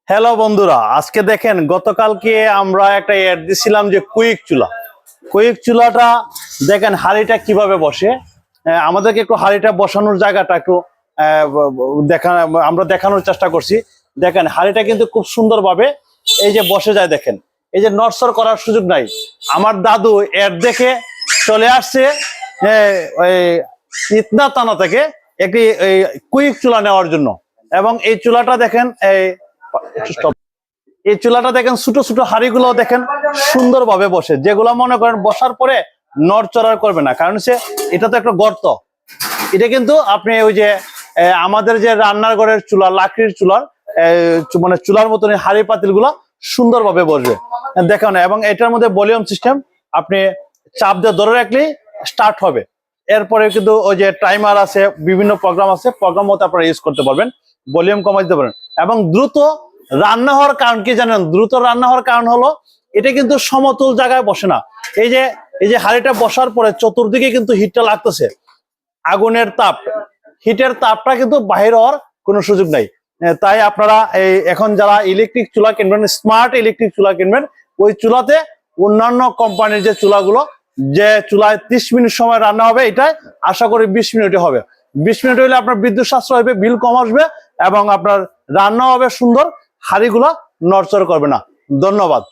Hello বন্ধুরা, আজকে দেখেন গতকালকে আমরা একটা অ্যাড দিছিলাম যে কুইক চুলাটা দেখেন হাঁড়িটা কিভাবে বসে। আমাদেরকে একটু হাঁড়িটা বসানোর জায়গাটা একটু আমরা দেখানোর চেষ্টা করছি। দেখেন হাঁড়িটা কিন্তু খুব সুন্দরভাবে এই যে বসে যায়। দেখেন এই যে নড়চড় করার সুযোগ নাই। আমার দাদু অ্যাড দেখে চলে আসছে ইতনা তানা থেকে একটি কুইক চুলা নেওয়ার জন্য। এবং এই চুলাটা দেখেন এই চুলাটা দেখেন ছোট ছোট হাঁড়িগুলো দেখেন সুন্দরভাবে বসে, যেগুলো মনে করেন বসার পরে নড়চড়ার করবে না, কারণ সে এটা তো একটা গর্ত। এটা কিন্তু আপনি ওই যে আমাদের যে রান্নার ঘরের চুলা, লাকড়ির চুলার মানে চুলার মতন হাঁড়ি পাতিল গুলো সুন্দরভাবে বসবে দেখেন। এবং এটার মধ্যে ভলিউম সিস্টেম, আপনি চাপ দিয়ে ধরে রাখলেই স্টার্ট হবে। এরপরে কিন্তু ওই যে টাইমার আছে, বিভিন্ন প্রোগ্রাম আছে, প্রোগ্রাম মতো আপনারা ইউজ করতে পারবেন, ভলিউম কমাই দিতে পারেন। এবং দ্রুত রান্না হওয়ার কারণ কি জানেন? দ্রুত রান্না হওয়ার কারণ হলো এটা কিন্তু সমতল জায়গায় বসে না। এই যে হাঁড়িটা বসার পরে চতুর্দিকে কিন্তু হিটটা লাগতেছে, আগুনের তাপ, হিটের তাপটা কিন্তু বাহির হওয়ার কোনো সুযোগ নাই। তাই আপনারা এখন যারা ইলেকট্রিক চুলা কিনবেন, স্মার্ট ইলেকট্রিক চুলা কিনবেন, ওই চুলাতে অন্যান্য কোম্পানির যে চুলাগুলো, যে চুলায় 30 মিনিট সময় রান্না হবে, এটাই আশা করি 20 মিনিটে হবে। 20 মিনিট হলে আপনার বিদ্যুৎ সাশ্রয় হবে, বিল কম আসবে, এবং আপনার রান্না হবে সুন্দর, হাঁড়িগুলা নড়চড় করবে না। ধন্যবাদ।